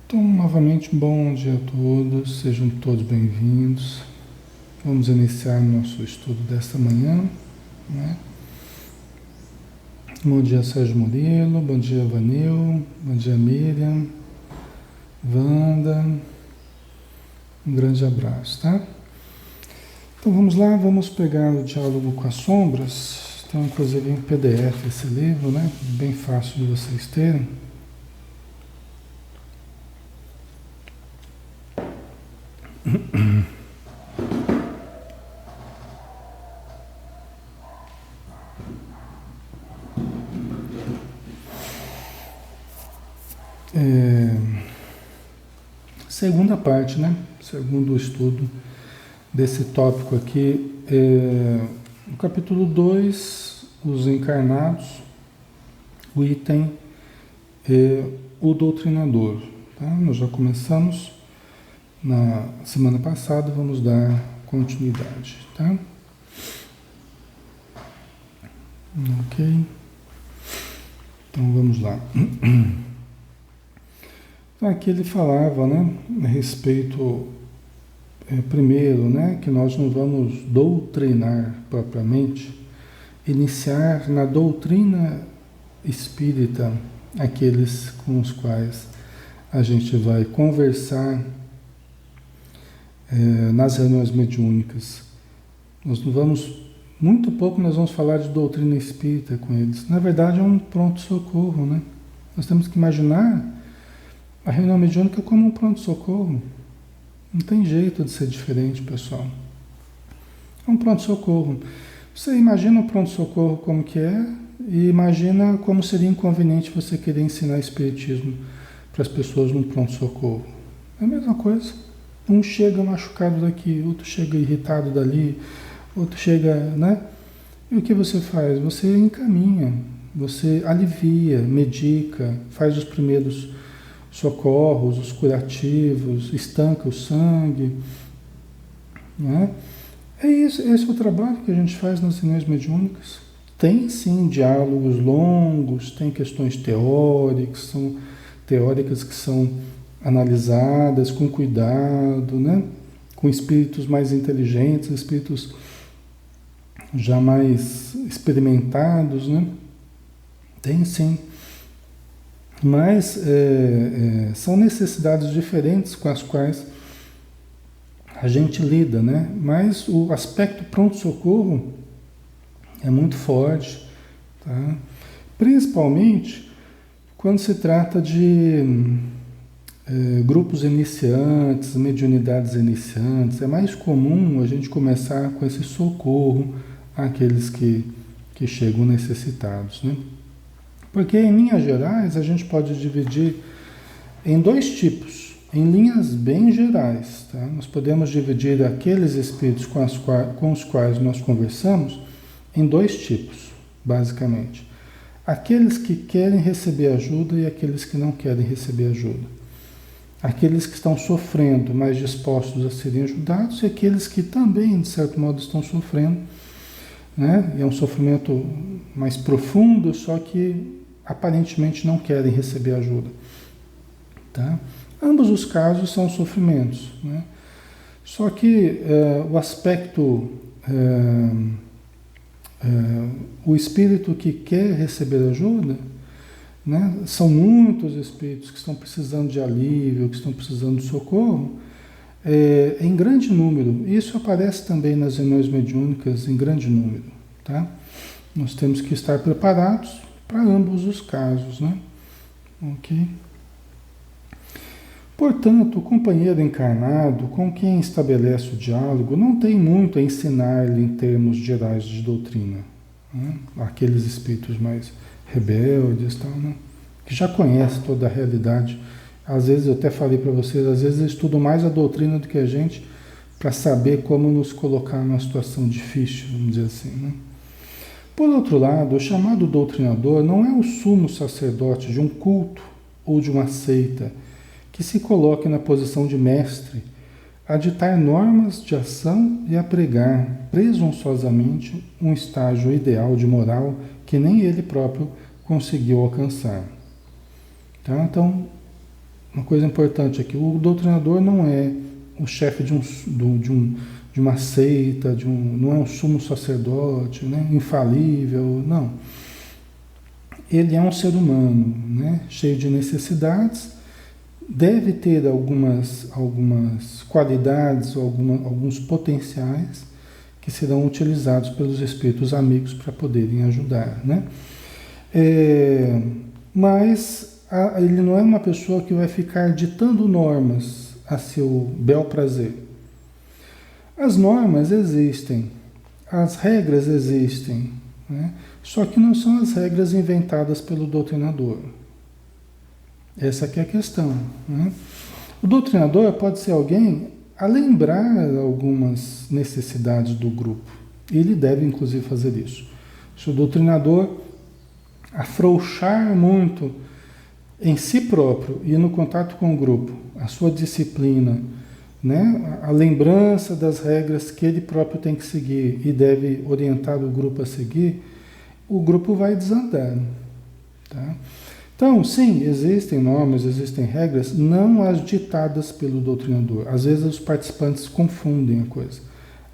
Então, novamente, bom dia a todos, sejam todos bem-vindos. Vamos iniciar nosso estudo desta manhã, né? Bom dia, Sérgio Murilo, bom dia, Vanil, bom dia, Miriam, Wanda, um grande abraço, tá? Então vamos lá, vamos pegar o Diálogo com as Sombras. Tem inclusive em PDF esse livro, né? Bem fácil de vocês terem. Segunda parte, né? Segundo estudo desse tópico aqui, no capítulo 2, os encarnados, o item o doutrinador. Tá? Nós já começamos na semana passada, vamos dar continuidade. Tá? Ok? Então vamos lá. Aqui ele falava, né, a respeito, primeiro, né, que nós não vamos doutrinar propriamente, iniciar na doutrina espírita aqueles com os quais a gente vai conversar nas reuniões mediúnicas. Nós não vamos, muito pouco nós vamos falar de doutrina espírita com eles. Na verdade é um pronto-socorro, né? Nós temos que imaginar a reunião mediúnica como um pronto-socorro. Não tem jeito de ser diferente, pessoal. É um pronto-socorro. Você imagina o pronto-socorro como que é e imagina como seria inconveniente você querer ensinar espiritismo para as pessoas num pronto-socorro. É a mesma coisa. Um chega machucado daqui, outro chega irritado dali, outro chega, né? E o que você faz? Você encaminha, você alivia, medica, faz os primeiros socorros, os curativos, estanca o sangue, né? É isso, esse é o trabalho que a gente faz nas reuniões mediúnicas. Tem sim diálogos longos, tem questões teóricas que são analisadas com cuidado, né? Com espíritos mais inteligentes, espíritos já mais experimentados, né? Tem sim. Mas são necessidades diferentes com as quais a gente lida, né? Mas o aspecto pronto-socorro é muito forte, tá? Principalmente quando se trata de grupos iniciantes, mediunidades iniciantes. É mais comum a gente começar com esse socorro àqueles que chegam necessitados, né? Porque, em linhas gerais, a gente pode dividir em dois tipos, em linhas bem gerais. Tá? Nós podemos dividir aqueles espíritos com os quais nós conversamos em dois tipos, basicamente. Aqueles que querem receber ajuda e aqueles que não querem receber ajuda. Aqueles que estão sofrendo, mas dispostos a serem ajudados, e aqueles que também, de certo modo, estão sofrendo, né? E é um sofrimento mais profundo, só que aparentemente não querem receber ajuda. Tá? Ambos os casos são sofrimentos, né? Só que o aspecto, o espírito que quer receber ajuda, né? São muitos espíritos que estão precisando de alívio, que estão precisando de socorro, em grande número. Isso aparece também nas reuniões mediúnicas em grande número. Tá? Nós temos que estar preparados para ambos os casos, né? Ok? Portanto, o companheiro encarnado com quem estabelece o diálogo não tem muito a ensinar-lhe em termos gerais de doutrina, né? Aqueles espíritos mais rebeldes, tal, né? Que já conhecem toda a realidade. Às vezes, eu até falei para vocês, às vezes eles estudam mais a doutrina do que a gente para saber como nos colocar numa situação difícil, vamos dizer assim, né? Por outro lado, o chamado doutrinador não é o sumo sacerdote de um culto ou de uma seita que se coloque na posição de mestre, a ditar normas de ação e a pregar presunçosamente um estágio ideal de moral que nem ele próprio conseguiu alcançar. Tá? Então, uma coisa importante aqui, o doutrinador não é o chefe de uma seita, não é um sumo sacerdote, né, infalível, não. Ele é um ser humano, né, cheio de necessidades, deve ter algumas qualidades, alguns potenciais que serão utilizados pelos espíritos amigos para poderem ajudar, né? Mas ele não é uma pessoa que vai ficar ditando normas a seu bel prazer. As normas existem, as regras existem, né? Só que não são as regras inventadas pelo doutrinador. Essa aqui é a questão, né? O doutrinador pode ser alguém a lembrar algumas necessidades do grupo. Ele deve, inclusive, fazer isso. Se o doutrinador afrouxar muito em si próprio e no contato com o grupo, a sua disciplina, né? A lembrança das regras que ele próprio tem que seguir e deve orientar o grupo a seguir, o grupo vai desandar, tá? Então, sim, existem normas, existem regras, não as ditadas pelo doutrinador. Às vezes os participantes confundem a coisa.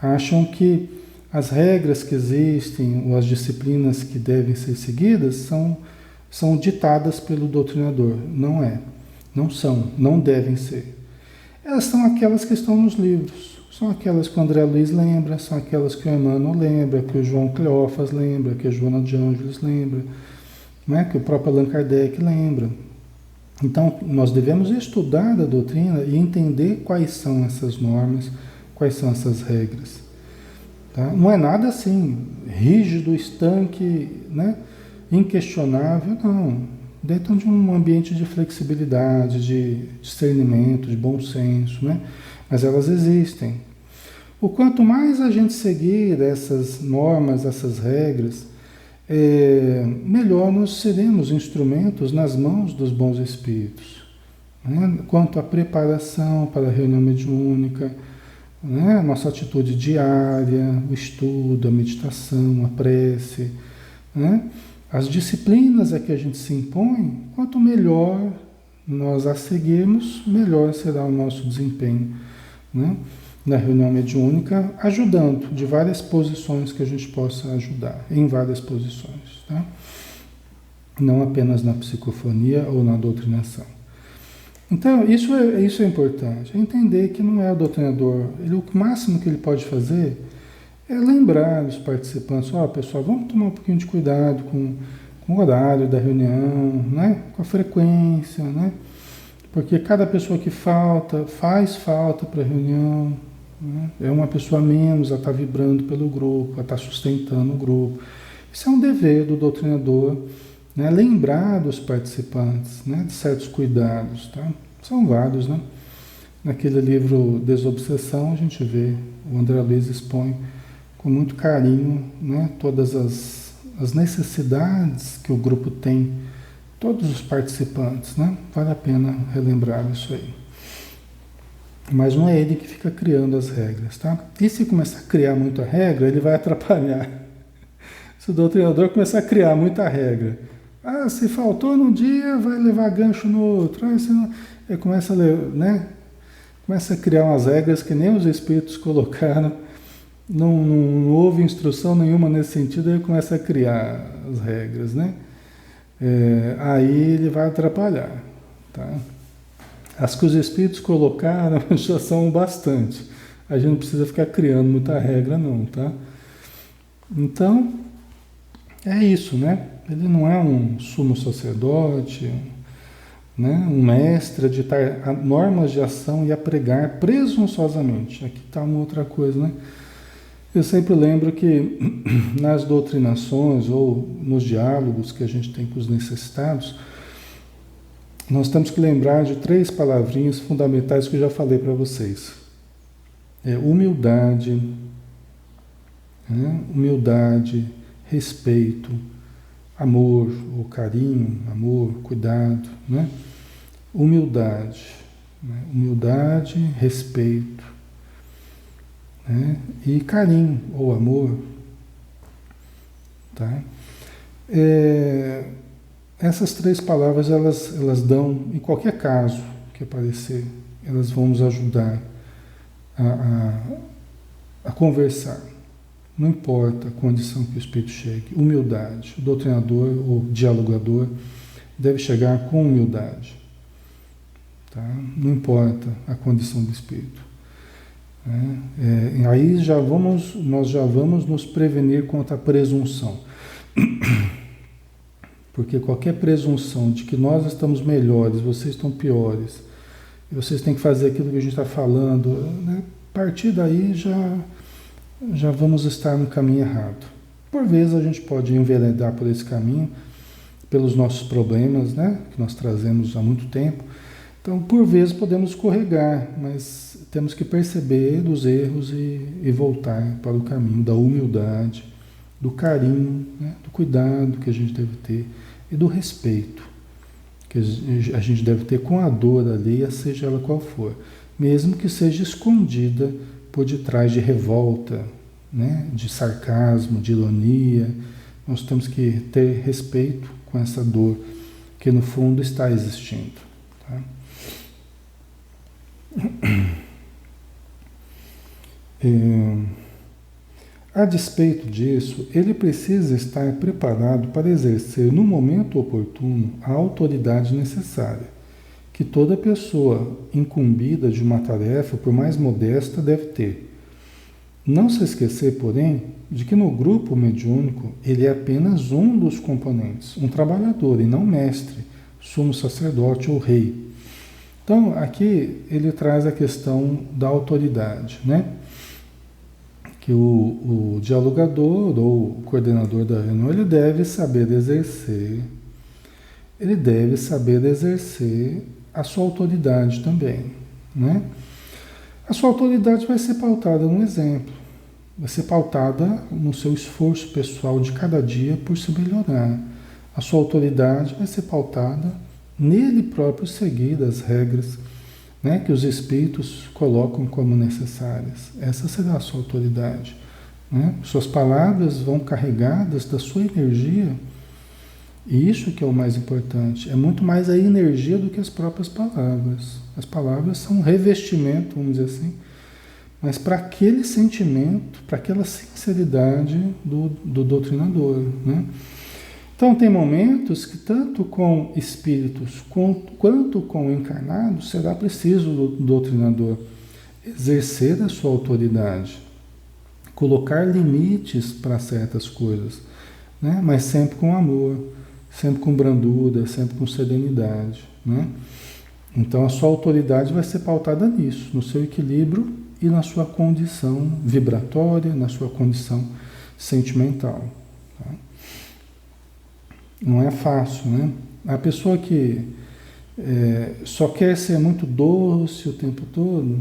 Acham que as regras que existem, ou as disciplinas que devem ser seguidas, são ditadas pelo doutrinador. Não é. Não são, não devem ser. Elas são aquelas que estão nos livros. São aquelas que o André Luiz lembra, são aquelas que o Emmanuel lembra, que o João Cleófas lembra, que a Joana de Ângeles lembra, né, que o próprio Allan Kardec lembra. Então, nós devemos estudar a doutrina e entender quais são essas normas, quais são essas regras. Tá? Não é nada assim, rígido, estanque, né, inquestionável, não. Dentro de um ambiente de flexibilidade, de discernimento, de bom senso, né? Mas elas existem. O quanto mais a gente seguir essas normas, essas regras, melhor nós seremos instrumentos nas mãos dos bons espíritos, né? Quanto à preparação para a reunião mediúnica, né? A nossa atitude diária, o estudo, a meditação, a prece, né? As disciplinas a que a gente se impõe, quanto melhor nós a seguirmos, melhor será o nosso desempenho, né? Na reunião mediúnica, ajudando de várias posições que a gente possa ajudar, em várias posições, tá? Não apenas na psicofonia ou na doutrinação. Então, isso é importante, entender que não é o doutrinador, o máximo que ele pode fazer é lembrar os participantes, pessoal, vamos tomar um pouquinho de cuidado com o horário da reunião, né? Com a frequência, né? Porque cada pessoa que falta, faz falta para a reunião, né? É uma pessoa a menos, ela está vibrando pelo grupo, ela está sustentando o grupo. Isso é um dever do doutrinador, né? Lembrar dos participantes, né? De certos cuidados, tá? São vários, né? Naquele livro Desobsessão, a gente vê, o André Luiz expõe com muito carinho, né? Todas as necessidades que o grupo tem, todos os participantes, né? Vale a pena relembrar isso aí. Mas não é ele que fica criando as regras, tá? E se começar a criar muita regra, ele vai atrapalhar. Se o doutrinador começar a criar muita regra, se faltou num dia, vai levar gancho no outro. Ele começa a criar umas regras que nem os espíritos colocaram. Não houve instrução nenhuma nesse sentido, ele começa a criar as regras, né? Aí ele vai atrapalhar, tá? As que os espíritos colocaram já são bastante. A gente não precisa ficar criando muita regra, não, tá? Então, é isso, né? Ele não é um sumo sacerdote, né? Um mestre a ditar normas de ação e a pregar presunçosamente. Aqui está uma outra coisa, né? Eu sempre lembro que nas doutrinações ou nos diálogos que a gente tem com os necessitados, nós temos que lembrar de 3 palavrinhas fundamentais que eu já falei para vocês. Humildade, né? Humildade, respeito, amor, ou carinho, amor, cuidado, né? Humildade, né? Humildade, respeito, né? E carinho ou amor, tá? Essas 3 palavras elas dão, em qualquer caso que aparecer, elas vão nos ajudar a conversar. Não importa a condição que o espírito chegue. Humildade. O doutrinador, o dialogador, deve chegar com humildade. Tá? Não importa a condição do espírito. Aí nós já vamos nos prevenir contra a presunção. Porque qualquer presunção de que nós estamos melhores, vocês estão piores, e vocês têm que fazer aquilo que a gente está falando, né? A partir daí já vamos estar no caminho errado. Por vezes a gente pode enveredar por esse caminho, pelos nossos problemas, né? Que nós trazemos há muito tempo. Então, por vezes podemos escorregar, mas temos que perceber dos erros e voltar para o caminho da humildade, do carinho, né? Do cuidado que a gente deve ter e do respeito que a gente deve ter com a dor alheia, seja ela qual for, mesmo que seja escondida por detrás de revolta, né? De sarcasmo, de ironia. Nós temos que ter respeito com essa dor que no fundo está existindo. Tá? A despeito disso, ele precisa estar preparado para exercer no momento oportuno a autoridade necessária, que toda pessoa incumbida de uma tarefa, por mais modesta, deve ter. Não se esquecer, porém, de que no grupo mediúnico ele é apenas um dos componentes, um trabalhador e não mestre, sumo sacerdote ou rei. Então, aqui ele traz a questão da autoridade, né? Que o dialogador ou o coordenador da reunião, ele deve saber exercer a sua autoridade também, né? A sua autoridade vai ser pautada no exemplo, vai ser pautada no seu esforço pessoal de cada dia por se melhorar. A sua autoridade vai ser pautada nele próprio seguir as regras, né, que os espíritos colocam como necessárias. Essa será a sua autoridade. Né? Suas palavras vão carregadas da sua energia, e isso que é o mais importante. É muito mais a energia do que as próprias palavras. As palavras são um revestimento, vamos dizer assim, mas para aquele sentimento, para aquela sinceridade do doutrinador. Né? Então, tem momentos que tanto com espíritos quanto com encarnados será preciso do doutrinador exercer a sua autoridade, colocar limites para certas coisas, né? Mas sempre com amor, sempre com brandura, sempre com serenidade. Né? Então, a sua autoridade vai ser pautada nisso, no seu equilíbrio e na sua condição vibratória, na sua condição sentimental. Tá? Não é fácil, né? A pessoa que só quer ser muito doce o tempo todo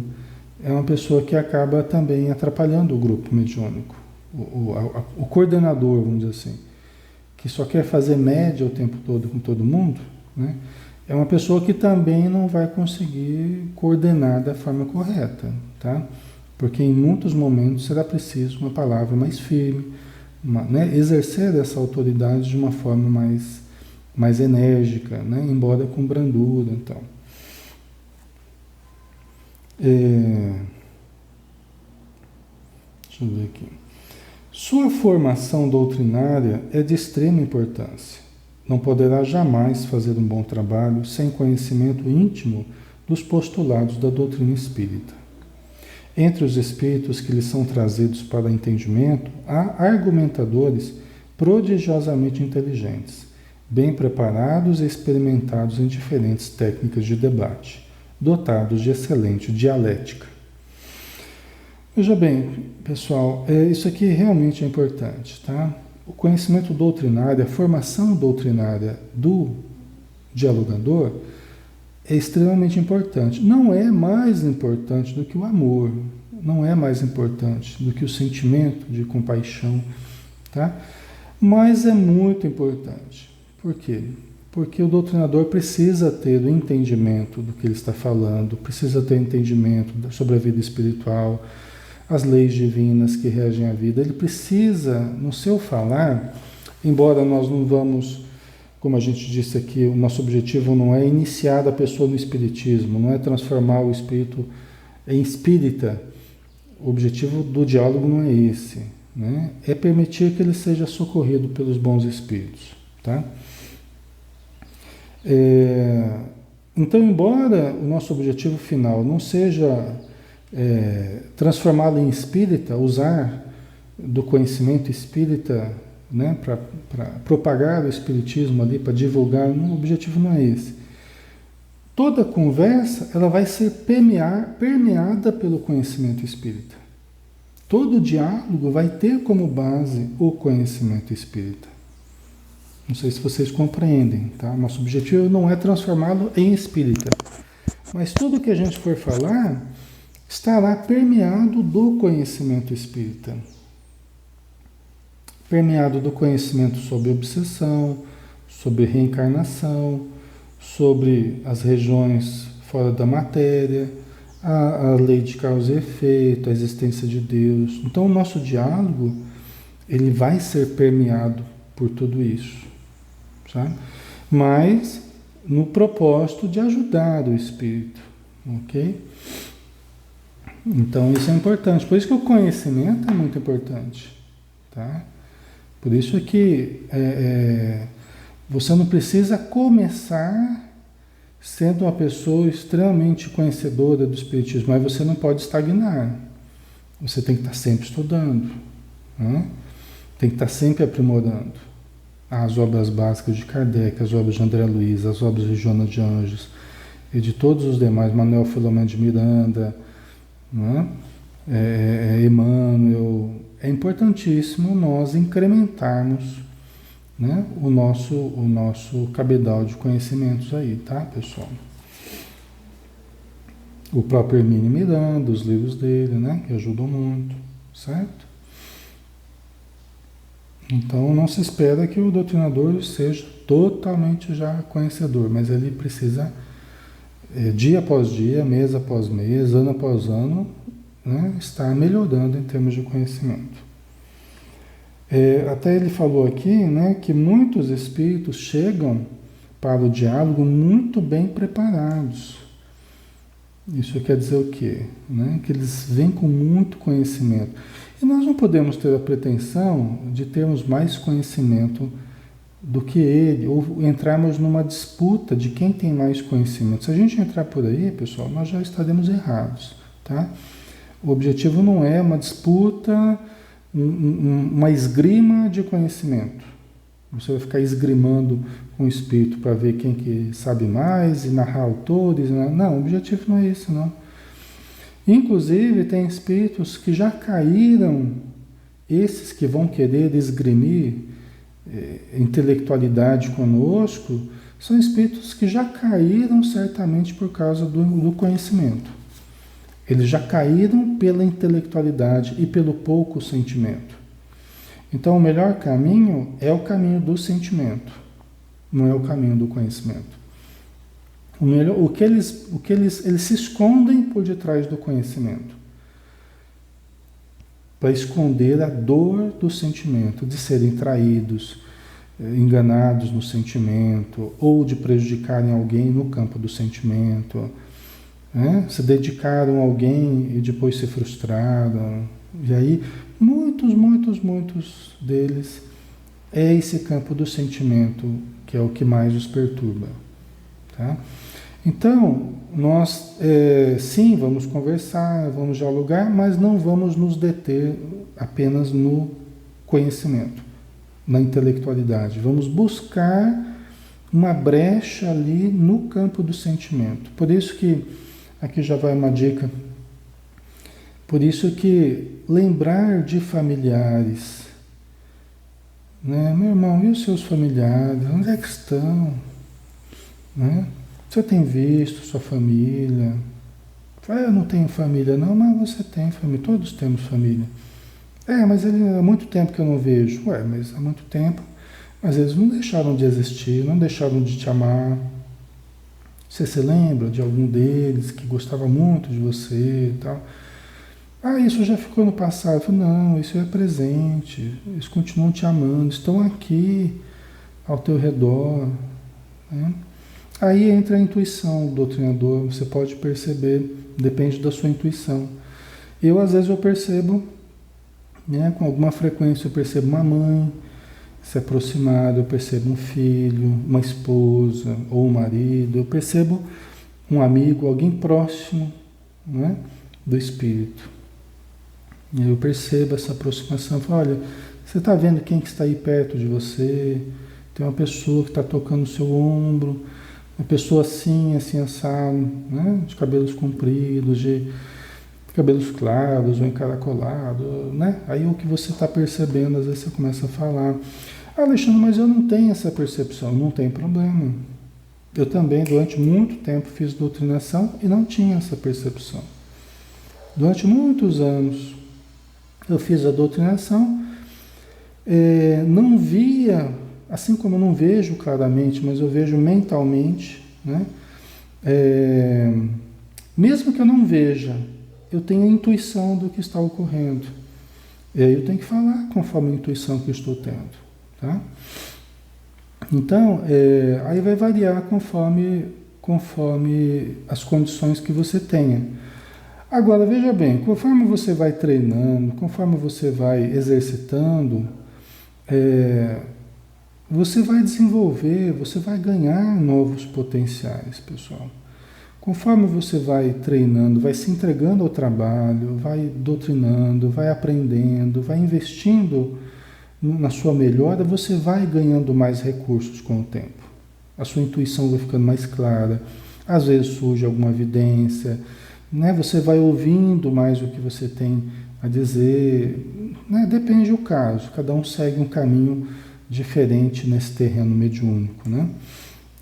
é uma pessoa que acaba também atrapalhando o grupo mediúnico. O coordenador, vamos dizer assim, que só quer fazer média o tempo todo com todo mundo, né? É uma pessoa que também não vai conseguir coordenar da forma correta, tá? Porque em muitos momentos será preciso uma palavra mais firme, né, exercer essa autoridade de uma forma mais enérgica, né, embora com brandura. Então. Deixa eu ver aqui. Sua formação doutrinária é de extrema importância. Não poderá jamais fazer um bom trabalho sem conhecimento íntimo dos postulados da doutrina espírita. Entre os espíritos que lhes são trazidos para entendimento, há argumentadores prodigiosamente inteligentes, bem preparados e experimentados em diferentes técnicas de debate, dotados de excelente dialética. Veja bem, pessoal, isso aqui realmente é importante, tá? O conhecimento doutrinário, a formação doutrinária do dialogador é extremamente importante. Não é mais importante do que o amor, não é mais importante do que o sentimento de compaixão, tá? Mas é muito importante. Por quê? Porque o doutrinador precisa ter o entendimento do que ele está falando, precisa ter entendimento sobre a vida espiritual, as leis divinas que regem a vida. Ele precisa, no seu falar, embora nós não vamos como a gente disse aqui, o nosso objetivo não é iniciar a pessoa no espiritismo, não é transformar o espírito em espírita. O objetivo do diálogo não é esse, né? É permitir que ele seja socorrido pelos bons espíritos, tá? Então, embora o nosso objetivo final não seja transformá-lo em espírita, usar do conhecimento espírita, né, para propagar o espiritismo ali, para divulgar, o objetivo não é esse. Toda conversa ela vai ser permeada pelo conhecimento espírita. Todo diálogo vai ter como base o conhecimento espírita. Não sei se vocês compreendem, tá? Nosso objetivo não é transformá-lo em espírita, mas tudo que a gente for falar estará permeado do conhecimento espírita. Permeado do conhecimento sobre obsessão, sobre reencarnação, sobre as regiões fora da matéria, a lei de causa e efeito, a existência de Deus. Então o nosso diálogo, ele vai ser permeado por tudo isso, sabe? Mas no propósito de ajudar o espírito, ok? Então isso é importante, por isso que o conhecimento é muito importante, tá? Por isso é que você não precisa começar sendo uma pessoa extremamente conhecedora do espiritismo, mas você não pode estagnar. Você tem que estar sempre estudando, né? Tem que estar sempre aprimorando as obras básicas de Kardec, as obras de André Luiz, as obras de Joana de Anjos e de todos os demais, Manuel Filomeno de Miranda, né? Emmanuel. É importantíssimo nós incrementarmos, né, o nosso cabedal de conhecimentos aí, tá, pessoal? O próprio Hermínio Miranda, os livros dele, né, que ajudam muito, certo? Então não se espera que o doutrinador seja totalmente já conhecedor, mas ele precisa, dia após dia, mês após mês, ano após ano, né, estar melhorando em termos de conhecimento. Até ele falou aqui, né, que muitos espíritos chegam para o diálogo muito bem preparados. Isso quer dizer o quê? Né? Que eles vêm com muito conhecimento. E nós não podemos ter a pretensão de termos mais conhecimento do que ele, ou entrarmos numa disputa de quem tem mais conhecimento. Se a gente entrar por aí, pessoal, nós já estaremos errados, tá? O objetivo não é uma disputa, uma esgrima de conhecimento. Você vai ficar esgrimando com o espírito para ver quem que sabe mais e narrar autores. Não, o objetivo não é esse, não. Inclusive, tem espíritos que já caíram, esses que vão querer esgrimir intelectualidade conosco, são espíritos que já caíram certamente por causa do conhecimento. Eles já caíram pela intelectualidade e pelo pouco sentimento. Então, o melhor caminho é o caminho do sentimento, não é o caminho do conhecimento. Eles se escondem por detrás do conhecimento, para esconder a dor do sentimento, de serem traídos, enganados no sentimento, ou de prejudicarem alguém no campo do sentimento. Se dedicaram a alguém e depois se frustraram. E aí, muitos deles é esse campo do sentimento que é o que mais os perturba. Tá? Então, nós sim, vamos conversar, vamos dialogar, mas não vamos nos deter apenas no conhecimento, na intelectualidade. Vamos buscar uma brecha ali no campo do sentimento. Por isso que aqui já vai uma dica. Por isso que lembrar de familiares, né? Meu irmão, e os seus familiares? Onde é que estão? Né? Você tem visto sua família? Eu não tenho família não, mas você tem família, todos temos família. Mas há muito tempo que eu não vejo. Mas há muito tempo, mas eles não deixaram de existir, não deixaram de te amar. Você se lembra de algum deles que gostava muito de você e tal? Isso já ficou no passado. Não, isso é presente. Eles continuam te amando, estão aqui, ao teu redor, né? Aí entra a intuição do doutrinador, você pode perceber, depende da sua intuição. Às vezes eu percebo, né, com alguma frequência eu percebo uma mãe se aproximar, eu percebo um filho, uma esposa ou um marido, eu percebo um amigo, alguém próximo, né, do espírito. E eu percebo essa aproximação, eu falo, olha, você está vendo quem que está aí perto de você? Tem uma pessoa que está tocando o seu ombro, uma pessoa assim, assim, assado, né, de cabelos compridos, de cabelos claros ou encaracolados, né? Aí o que você está percebendo, às vezes você começa a falar, Alexandre, mas eu não tenho essa percepção. Não tem problema. Eu também, durante muito tempo, fiz doutrinação e não tinha essa percepção. Durante muitos anos, eu fiz a doutrinação, não via, assim como eu não vejo claramente, mas eu vejo mentalmente, né? Mesmo que eu não veja, eu tenho a intuição do que está ocorrendo. E aí eu tenho que falar conforme a intuição que eu estou tendo, tá? Então, aí vai variar conforme as condições que você tenha. Agora, veja bem, conforme você vai treinando, conforme você vai exercitando, você vai desenvolver, você vai ganhar novos potenciais, pessoal. Conforme você vai treinando, vai se entregando ao trabalho, vai doutrinando, vai aprendendo, vai investindo na sua melhora, você vai ganhando mais recursos com o tempo. A sua intuição vai ficando mais clara. Às vezes surge alguma evidência, né? Você vai ouvindo mais o que você tem a dizer, né? Depende do caso, cada um segue um caminho diferente nesse terreno mediúnico, né?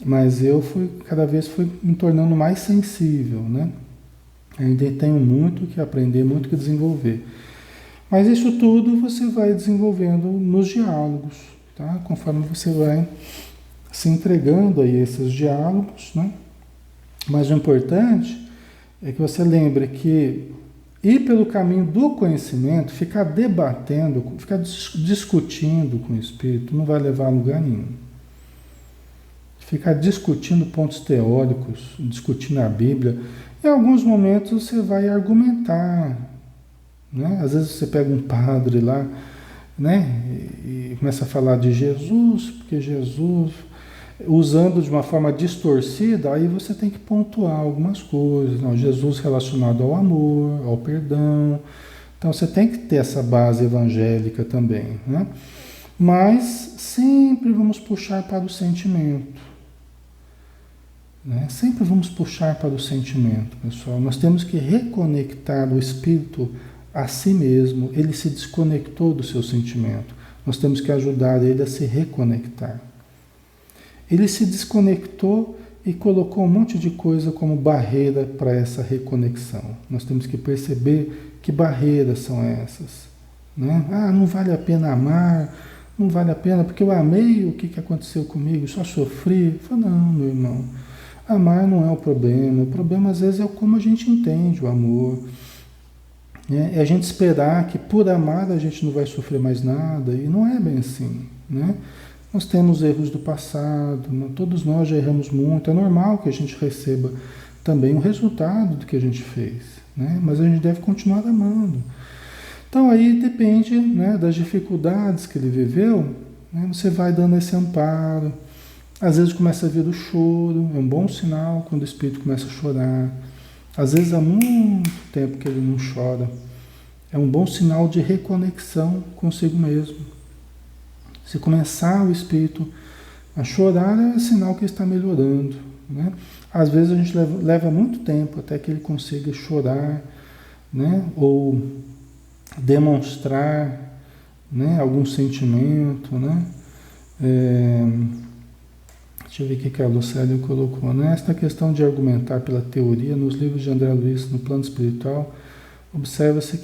Mas eu cada vez fui me tornando mais sensível, né? Ainda tenho muito que aprender, muito que desenvolver. Mas isso tudo você vai desenvolvendo nos diálogos, tá? Conforme você vai se entregando a esses diálogos, né? Mas o importante é que você lembre que ir pelo caminho do conhecimento, ficar debatendo, ficar discutindo com o espírito, não vai levar a lugar nenhum. Ficar discutindo pontos teóricos, discutindo a Bíblia, em alguns momentos você vai argumentar, né? Às vezes você pega um padre lá, né, e começa a falar de Jesus, porque Jesus, usando de uma forma distorcida, aí você tem que pontuar algumas coisas. Não, Jesus relacionado ao amor, ao perdão. Então você tem que ter essa base evangélica também, né? Mas sempre vamos puxar para o sentimento. Né? Sempre vamos puxar para o sentimento, pessoal. Nós temos que reconectar o espírito a si mesmo. Ele se desconectou do seu sentimento. Nós temos que ajudar ele a se reconectar. Ele se desconectou e colocou um monte de coisa como barreira para essa reconexão. Nós temos que perceber que barreiras são essas, né? Ah, não vale a pena amar, não vale a pena, porque eu amei, o que aconteceu comigo? Só sofri? Eu falo, não, meu irmão. Amar não é o problema às vezes é como a gente entende o amor. Né? É a gente esperar que por amar a gente não vai sofrer mais nada, e não é bem assim. Né? Nós temos erros do passado, todos nós já erramos muito, é normal que a gente receba também o resultado do que a gente fez. Né? Mas a gente deve continuar amando. Então aí depende, né, das dificuldades que ele viveu, né? Você vai dando esse amparo. Às vezes começa a vir o choro, é um bom sinal quando o espírito começa a chorar. Às vezes há muito tempo que ele não chora. É um bom sinal de reconexão consigo mesmo. Se começar o espírito a chorar, é sinal que ele está melhorando. Né? Às vezes a gente leva muito tempo até que ele consiga chorar, né? Ou demonstrar, né, algum sentimento. Né? Deixa eu ver o que a Lucélia colocou. Nesta questão de argumentar pela teoria, nos livros de André Luiz, no plano espiritual, observa-se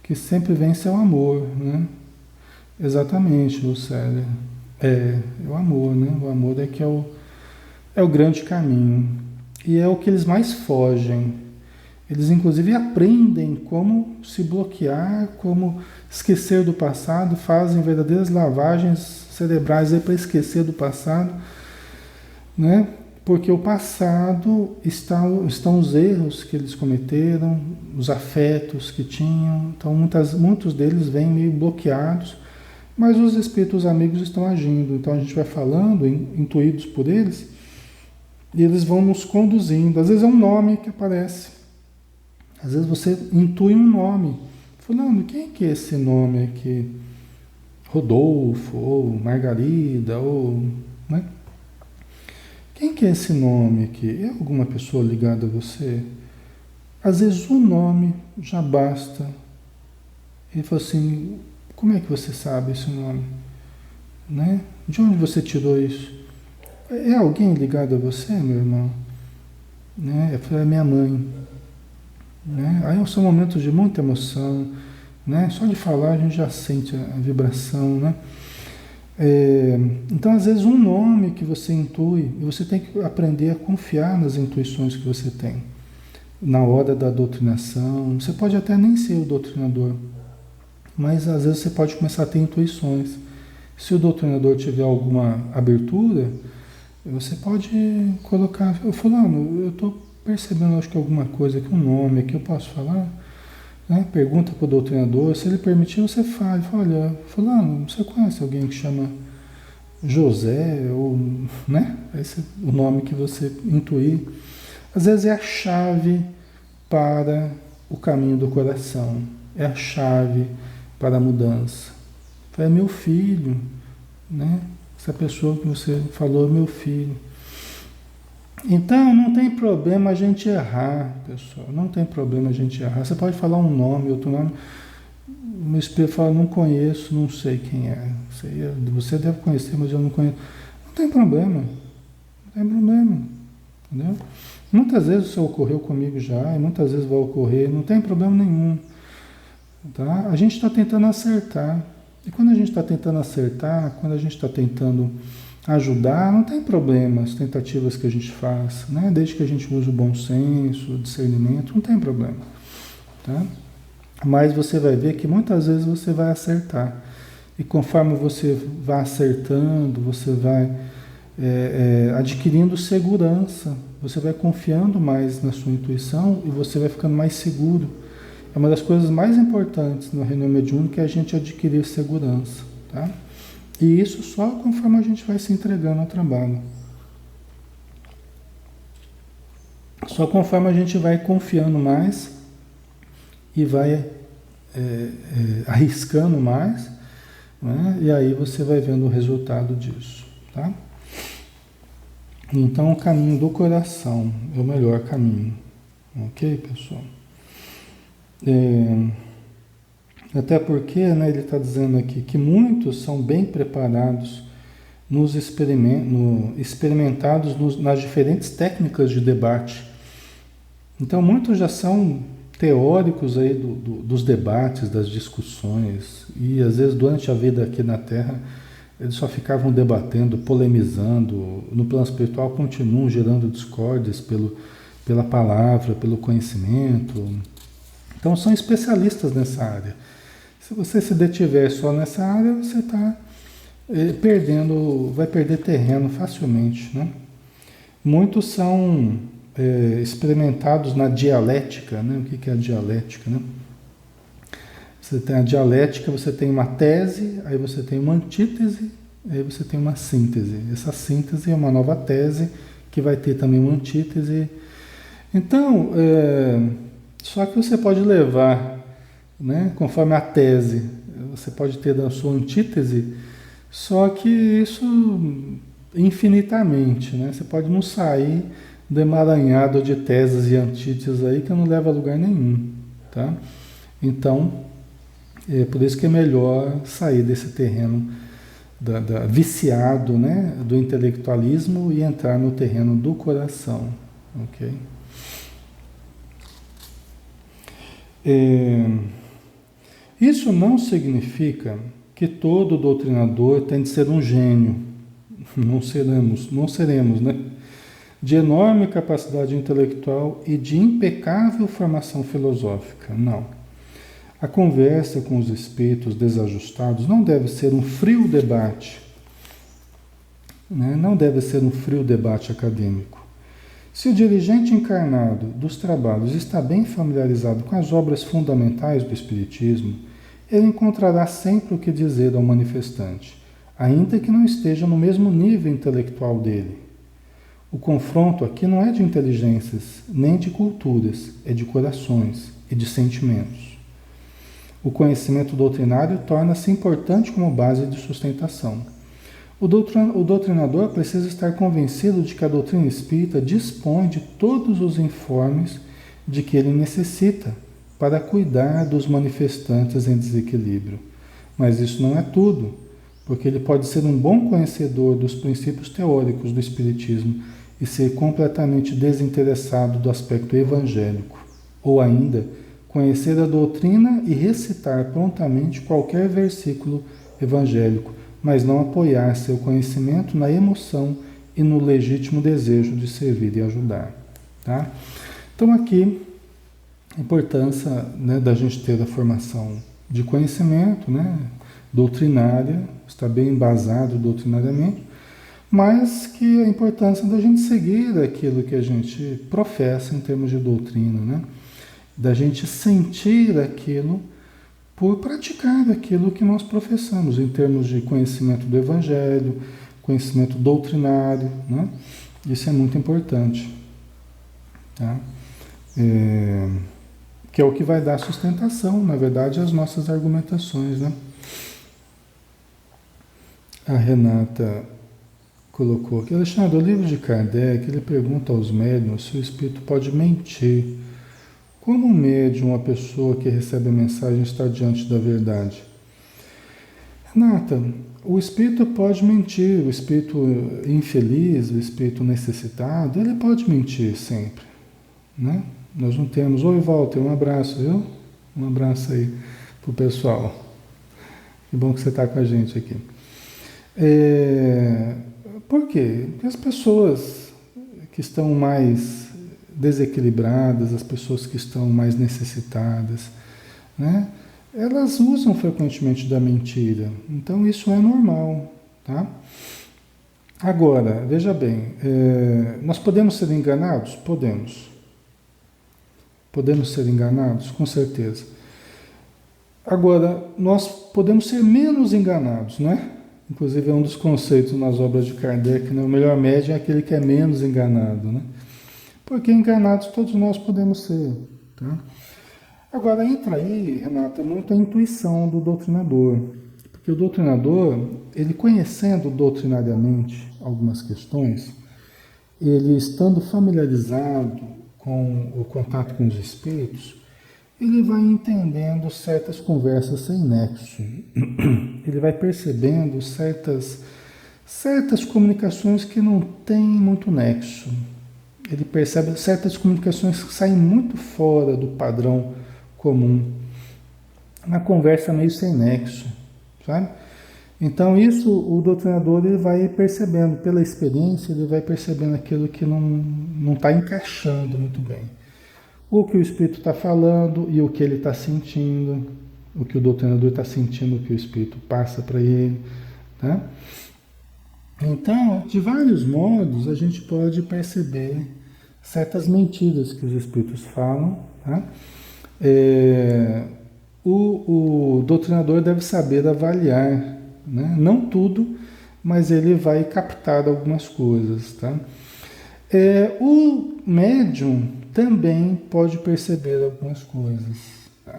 que sempre vence é o amor, né? Exatamente, Lucélia. É o amor, né? O amor é que é o grande caminho. E é o que eles mais fogem. Eles inclusive aprendem como se bloquear, como esquecer do passado, fazem verdadeiras lavagens cerebrais para esquecer do passado, né? Porque o passado estão os erros que eles cometeram, os afetos que tinham, então muitos deles vêm meio bloqueados, mas os espíritos amigos estão agindo, então a gente vai falando, intuídos por eles, e eles vão nos conduzindo. Às vezes é um nome que aparece, às vezes você intui um nome, fulano, quem que é esse nome aqui? Rodolfo, ou Margarida, ou... né? Quem que é esse nome aqui? É alguma pessoa ligada a você? Às vezes o nome já basta. Ele falou assim, como é que você sabe esse nome? Né? De onde você tirou isso? É alguém ligado a você, meu irmão? Né? Eu falei, é minha mãe. Né? Aí são momentos de muita emoção. Né? Só de falar a gente já sente a vibração, né? Então, às vezes, um nome que você intui, e você tem que aprender a confiar nas intuições que você tem. Na hora da doutrinação, você pode até nem ser o doutrinador, mas às vezes você pode começar a ter intuições. Se o doutrinador tiver alguma abertura, você pode colocar, fulano, eu estou percebendo, acho que alguma coisa aqui, um nome aqui, eu posso falar? Né? Pergunta para o doutrinador, se ele permitir, você fala, olha, fulano, você conhece alguém que chama José, ou, né? Esse é o nome que você intuir. Às vezes é a chave para o caminho do coração, é a chave para a mudança. É meu filho, né? Essa pessoa que você falou é meu filho. Então, não tem problema a gente errar, pessoal. Não tem problema a gente errar. Você pode falar um nome, outro nome. O meu espírito fala, não conheço, não sei quem é. Você deve conhecer, mas eu não conheço. Não tem problema. Não tem problema. Entendeu? Muitas vezes isso ocorreu comigo já, e muitas vezes vai ocorrer. Não tem problema nenhum. Tá? A gente está tentando acertar. E quando a gente está tentando acertar, quando a gente está tentando ajudar, não tem problema as tentativas que a gente faz, né? Desde que a gente use o bom senso, o discernimento, não tem problema. Tá? Mas você vai ver que muitas vezes você vai acertar. E conforme você vai acertando, você vai adquirindo segurança, você vai confiando mais na sua intuição e você vai ficando mais seguro. É uma das coisas mais importantes no reino mediúnico, é a gente adquirir segurança. Tá? E isso só conforme a gente vai se entregando ao trabalho. Só conforme a gente vai confiando mais e vai arriscando mais, né? E aí você vai vendo o resultado disso. Tá? Então o caminho do coração é o melhor caminho. Ok, pessoal? Até porque, né, ele está dizendo aqui que muitos são bem preparados experimentados nas diferentes técnicas de debate. Então, muitos já são teóricos aí dos debates, das discussões, e às vezes durante a vida aqui na Terra eles só ficavam debatendo, polemizando. No plano espiritual continuam gerando discórdias pela palavra, pelo conhecimento. Então são especialistas nessa área. Se você se detiver só nessa área, você está vai perder terreno facilmente, né? Muitos são experimentados na dialética, né? O que é a dialética, né? Você tem a dialética, você tem uma tese, aí você tem uma antítese, aí você tem uma síntese. Essa síntese é uma nova tese que vai ter também uma antítese. Então, só que você pode levar, né, conforme a tese, você pode ter da sua antítese, só que isso infinitamente, né? Você pode não sair do emaranhado de teses e antíteses aí que não leva a lugar nenhum, tá? Então, é por isso que é melhor sair desse terreno viciado, né, do intelectualismo e entrar no terreno do coração, ok? Isso não significa que todo doutrinador tem de ser um gênio. Não seremos, né? de enorme capacidade intelectual e de impecável formação filosófica. Não. A conversa com os espíritos desajustados não deve ser um frio debate, né? Não deve ser um frio debate acadêmico. Se o dirigente encarnado dos trabalhos está bem familiarizado com as obras fundamentais do Espiritismo, ele encontrará sempre o que dizer ao manifestante, ainda que não esteja no mesmo nível intelectual dele. O confronto aqui não é de inteligências, nem de culturas, é de corações e de sentimentos. O conhecimento doutrinário torna-se importante como base de sustentação. O doutrinador precisa estar convencido de que a doutrina espírita dispõe de todos os informes de que ele necessita para cuidar dos manifestantes em desequilíbrio. Mas isso não é tudo, porque ele pode ser um bom conhecedor dos princípios teóricos do Espiritismo e ser completamente desinteressado do aspecto evangélico, ou ainda conhecer a doutrina e recitar prontamente qualquer versículo evangélico, mas não apoiar seu conhecimento na emoção e no legítimo desejo de servir e ajudar. Tá? Então aqui, a importância, né, da gente ter a formação de conhecimento, né, doutrinária, está bem embasado doutrinariamente, mas que a importância da gente seguir aquilo que a gente professa em termos de doutrina, né, da gente sentir aquilo por praticar aquilo que nós professamos em termos de conhecimento do Evangelho, conhecimento doutrinário, né? Isso é muito importante, tá? Que é o que vai dar sustentação, na verdade, às nossas argumentações, né? A Renata colocou aqui, Alexandre, o livro de Kardec, ele pergunta aos médiuns se o espírito pode mentir. Como um médium, uma pessoa que recebe a mensagem, está diante da verdade? Renata, o espírito pode mentir, o espírito infeliz, o espírito necessitado, ele pode mentir sempre, né? Nós não temos... Oi, Walter, um abraço, viu? Um abraço aí pro pessoal. Que bom que você está com a gente aqui. Por quê? Porque as pessoas que estão mais desequilibradas, as pessoas que estão mais necessitadas, né? Elas usam frequentemente da mentira. Então isso é normal, tá? Agora, veja bem, nós podemos ser enganados? Podemos. Podemos ser enganados? Com certeza. Agora, nós podemos ser menos enganados, né? Inclusive é um dos conceitos nas obras de Kardec, né? O melhor médium é aquele que é menos enganado, né? Porque enganados todos nós podemos ser, tá? Agora entra aí, Renata, muito a intuição do doutrinador. Porque o doutrinador, ele conhecendo doutrinariamente algumas questões, ele estando familiarizado com o contato com os espíritos, ele vai entendendo certas conversas sem nexo. Ele vai percebendo certas comunicações que não têm muito nexo. Ele percebe certas comunicações que saem muito fora do padrão comum. Uma conversa meio sem nexo, sabe? Então isso o doutrinador ele vai percebendo, pela experiência, ele vai percebendo aquilo que não está encaixando muito bem. O que o espírito está falando e o que ele está sentindo, o que o doutrinador está sentindo, o que o espírito passa para ele, tá? Então, de vários modos, a gente pode perceber certas mentiras que os espíritos falam, tá? O doutrinador deve saber avaliar, né? Não tudo, mas ele vai captar algumas coisas, tá? O médium também pode perceber algumas coisas.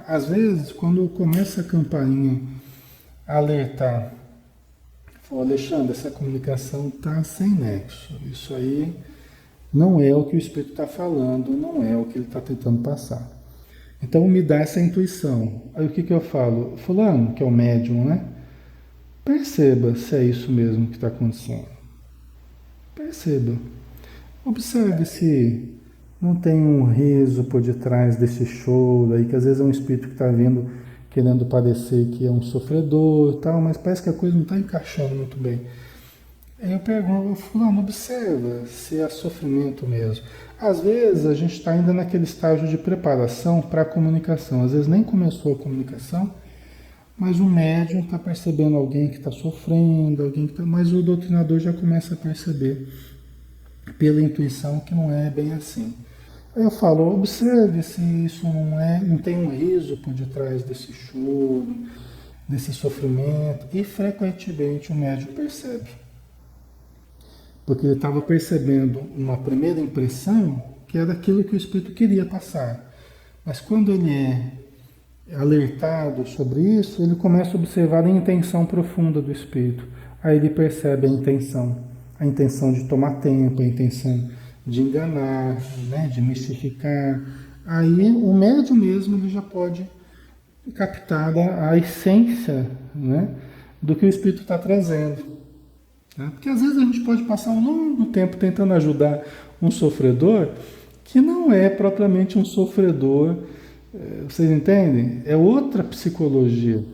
Às vezes, quando começa a campainha a alertar, fala, Alexandre, essa comunicação está sem nexo. Isso aí não é o que o espírito está falando, não é o que ele está tentando passar. Então me dá essa intuição. Aí o que eu falo? Fulano, que é o médium, né? Perceba se é isso mesmo que está acontecendo. Perceba. Observe se não tem um riso por detrás desse choro aí, que às vezes é um espírito que está vindo querendo parecer que é um sofredor e tal, mas parece que a coisa não está encaixando muito bem. Eu pergunto, fulano, observa se é sofrimento mesmo. Às vezes a gente está ainda naquele estágio de preparação para a comunicação. Às vezes nem começou a comunicação, mas o médium está percebendo alguém que está sofrendo, alguém que tá... mas o doutrinador já começa a perceber pela intuição que não é bem assim. Aí eu falo, observe se isso não tem um riso por detrás desse choro, desse sofrimento, e frequentemente o médium percebe. Porque ele estava percebendo uma primeira impressão que era aquilo que o espírito queria passar. Mas quando ele é alertado sobre isso, ele começa a observar a intenção profunda do espírito. Aí ele percebe a intenção de tomar tempo, a intenção de enganar, né, de mistificar. Aí o médium mesmo ele já pode captar a essência, né, do que o espírito está trazendo. Tá? Porque às vezes a gente pode passar um longo tempo tentando ajudar um sofredor que não é propriamente um sofredor, vocês entendem? É outra psicologia.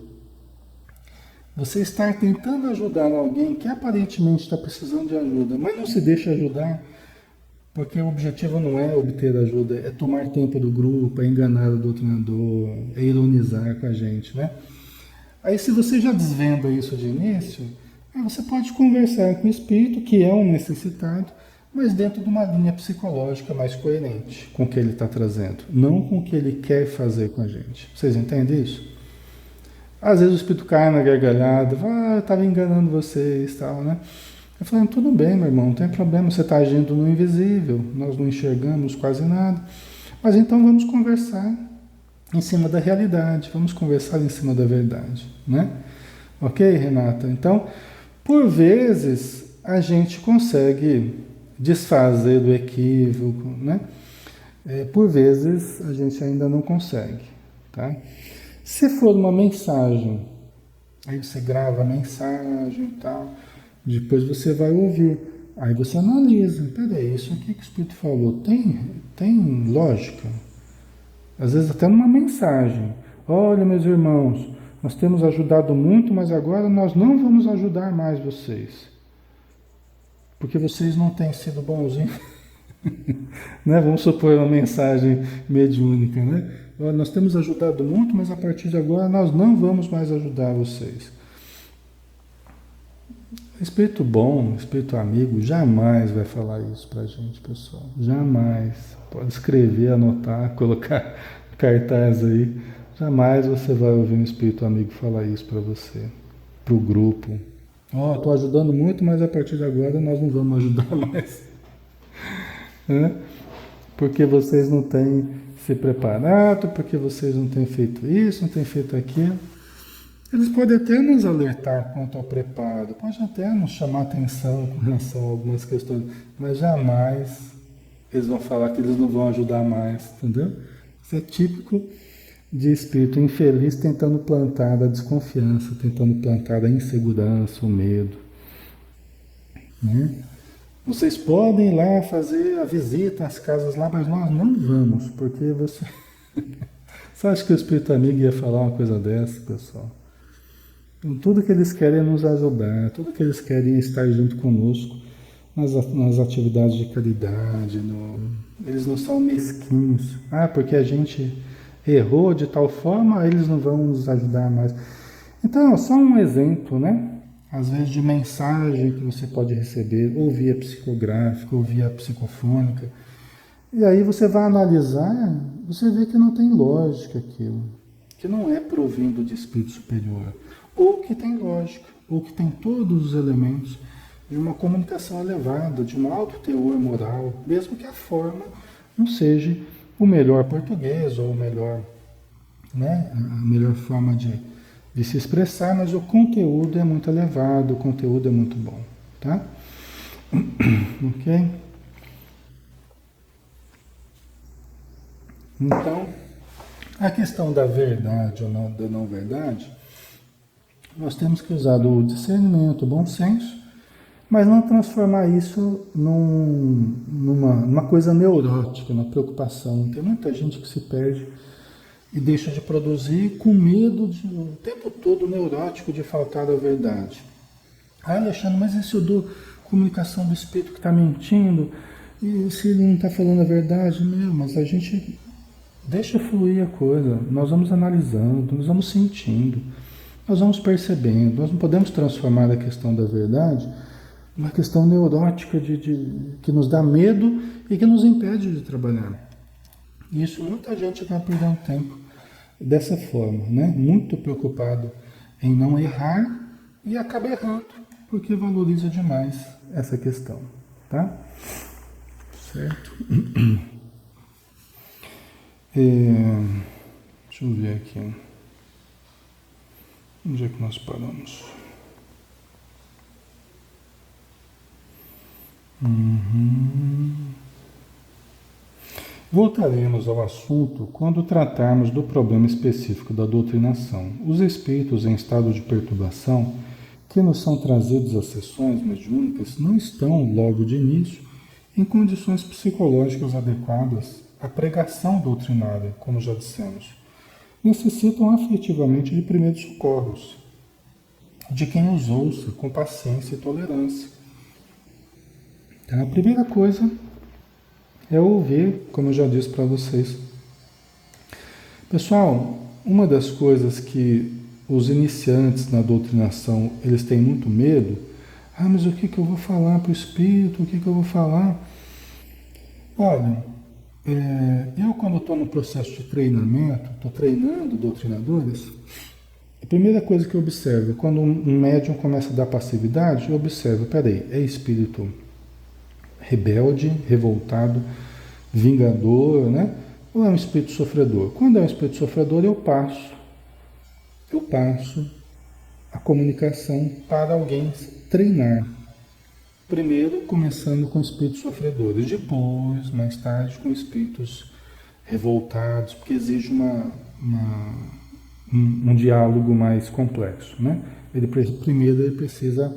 Você está tentando ajudar alguém que aparentemente está precisando de ajuda, mas não se deixa ajudar, porque o objetivo não é obter ajuda, é tomar tempo do grupo, é enganar o doutrinador, é ironizar com a gente, né? Aí se você já desvenda isso de início, aí você pode conversar com o espírito, que é um necessitado, mas dentro de uma linha psicológica mais coerente com o que ele está trazendo, não com o que ele quer fazer com a gente. Vocês entendem isso? Às vezes o espírito cai na gargalhada, fala, eu estava enganando vocês, tal, né? Eu falei, tudo bem, meu irmão, não tem problema, você está agindo no invisível, nós não enxergamos quase nada, mas então vamos conversar em cima da realidade, vamos conversar em cima da verdade, né? Ok, Renata? Então, por vezes, a gente consegue desfazer do equívoco, né? Por vezes, a gente ainda não consegue, tá? Se for uma mensagem, aí você grava a mensagem e tal, depois você vai ouvir, aí você analisa, peraí, isso aqui que o Espírito falou, tem lógica? Às vezes até numa mensagem, olha meus irmãos, nós temos ajudado muito, mas agora nós não vamos ajudar mais vocês. Porque vocês não têm sido bonzinhos. Né? Vamos supor uma mensagem mediúnica, né? Olha, nós temos ajudado muito, mas a partir de agora nós não vamos mais ajudar vocês. Espírito bom, espírito amigo, jamais vai falar isso pra gente, pessoal. Jamais. Pode escrever, anotar, colocar cartaz aí. Jamais você vai ouvir um espírito amigo falar isso para você, para o grupo. Ó, estou ajudando muito, mas a partir de agora nós não vamos ajudar mais. Né? Porque vocês não têm se preparado, porque vocês não têm feito isso, não têm feito aquilo. Eles podem até nos alertar quanto ao preparo, pode até nos chamar atenção com relação a algumas questões, mas jamais eles vão falar que eles não vão ajudar mais, entendeu? Isso é típico de espírito infeliz tentando plantar a desconfiança, tentando plantar a insegurança, o medo. Né? Vocês podem ir lá fazer a visita às casas lá, mas nós não vamos, porque você... Você acha que o espírito amigo ia falar uma coisa dessa, pessoal? Então, tudo que eles querem é nos ajudar, tudo que eles querem é estar junto conosco nas atividades de caridade. Eles não são mesquinhos. Ah, porque a gente errou de tal forma, eles não vão nos ajudar mais. Então, só um exemplo, né? Às vezes de mensagem que você pode receber, ou via psicográfica, ou via psicofônica. E aí você vai analisar, você vê que não tem lógica aquilo. Que não é provindo de espírito superior. Ou que tem lógica, ou que tem todos os elementos de uma comunicação elevada, de um alto teor moral, mesmo que a forma não seja o melhor português ou o melhor, né, a melhor forma de se expressar, mas o conteúdo é muito elevado, o conteúdo é muito bom, tá? Ok? Então, a questão da verdade ou não, da não verdade, nós temos que usar do discernimento, o bom senso, mas não transformar isso numa coisa neurótica, uma preocupação. Tem muita gente que se perde e deixa de produzir com medo o tempo todo neurótico de faltar a verdade. Ah, Alexandre, mas e se o comunicação do espírito que está mentindo, e se ele não está falando a verdade, meu, mas a gente deixa fluir a coisa, nós vamos analisando, nós vamos sentindo, nós vamos percebendo, nós não podemos transformar a questão da verdade numa questão neurótica que nos dá medo e que nos impede de trabalhar. E isso muita gente vai perdendo tempo dessa forma, né? Muito preocupado em não errar e acaba errando, porque valoriza demais essa questão, tá? Certo? Deixa eu ver aqui. Onde é que nós paramos? Voltaremos ao assunto quando tratarmos do problema específico da doutrinação. Os espíritos em estado de perturbação que nos são trazidos às sessões mediúnicas não estão, logo de início, em condições psicológicas adequadas à pregação doutrinária, como já dissemos. Necessitam afetivamente de primeiros socorros, de quem os ouça com paciência e tolerância. Então, a primeira coisa é ouvir, como eu já disse para vocês. Pessoal, uma das coisas que os iniciantes na doutrinação, eles têm muito medo, mas o que eu vou falar para o espírito, o que eu vou falar? Olha, eu quando estou no processo de treinamento, estou treinando doutrinadores, a primeira coisa que eu observo, quando um médium começa a dar passividade, eu observo, peraí, é espírito rebelde, revoltado, vingador, né? Ou é um espírito sofredor? Quando é um espírito sofredor, eu passo a comunicação para alguém treinar. Primeiro, começando com espíritos sofredores, depois, mais tarde, com espíritos revoltados, porque exige um diálogo mais complexo, né? Primeiro ele precisa,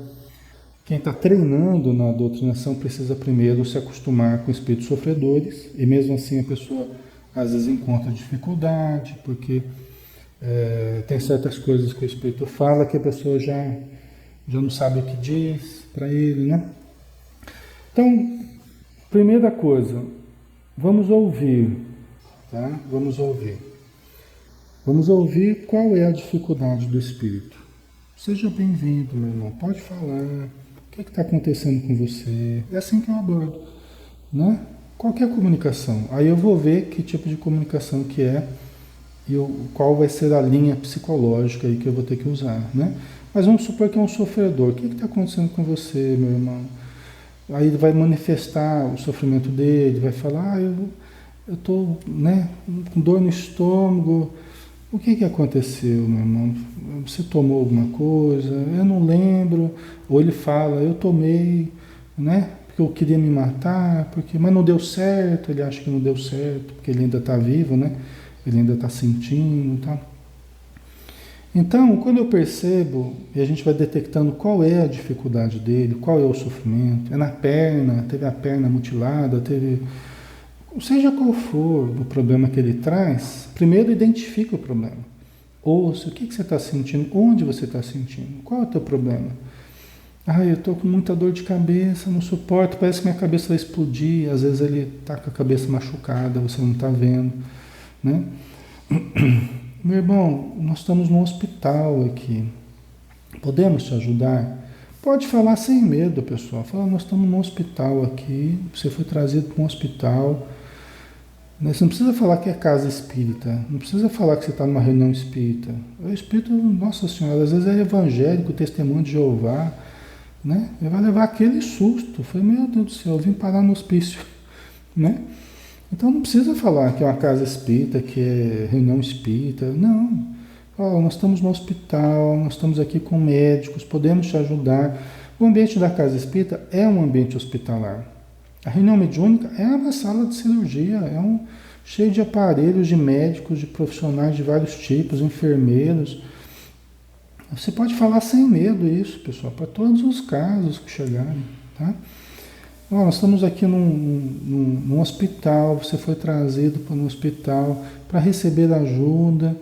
quem está treinando na doutrinação precisa primeiro se acostumar com espíritos sofredores, e mesmo assim a pessoa às vezes encontra dificuldade, porque tem certas coisas que o espírito fala que a pessoa já não sabe o que diz para ele, né? Então, primeira coisa, vamos ouvir, tá? Vamos ouvir. Vamos ouvir qual é a dificuldade do espírito. Seja bem-vindo, meu irmão, pode falar. O que está acontecendo com você? É assim que eu abordo, né? Qualquer comunicação. Aí eu vou ver que tipo de comunicação que é e qual vai ser a linha psicológica aí que eu vou ter que usar, né? Mas vamos supor que é um sofredor. O que está acontecendo com você, meu irmão? Aí ele vai manifestar o sofrimento dele, vai falar, eu estou, né, com dor no estômago. O que aconteceu, meu irmão? Você tomou alguma coisa? Eu não lembro. Ou ele fala, eu tomei, né? Porque eu queria me matar, mas não deu certo. Ele acha que não deu certo, porque ele ainda está vivo, né? Ele ainda está sentindo e tal. Então, quando eu percebo, e a gente vai detectando qual é a dificuldade dele, qual é o sofrimento, é na perna, teve a perna mutilada, seja qual for o problema que ele traz, primeiro identifica o problema. Ouça, o que você está sentindo, onde você está sentindo, qual é o teu problema? Eu estou com muita dor de cabeça, não suporto, parece que minha cabeça vai explodir, às vezes ele está com a cabeça machucada, você não está vendo, né? Meu irmão, nós estamos num hospital aqui, podemos te ajudar? Pode falar sem medo, pessoal. Fala, nós estamos num hospital aqui, você foi trazido para um hospital. Você não precisa falar que é casa espírita, não precisa falar que você está numa reunião espírita. O espírito, Nossa Senhora, às vezes é evangélico, testemunho de Jeová, né? Ele vai levar aquele susto. Foi, meu Deus do céu, eu vim parar no hospício, né? Então não precisa falar que é uma casa espírita, que é reunião espírita. Não. Nós estamos no hospital, nós estamos aqui com médicos, podemos te ajudar. O ambiente da casa espírita é um ambiente hospitalar. A reunião mediúnica é uma sala de cirurgia, cheio de aparelhos, de médicos, de profissionais de vários tipos, enfermeiros. Você pode falar sem medo isso, pessoal, para todos os casos que chegarem, tá? Nós estamos aqui num hospital, você foi trazido para um hospital para receber ajuda,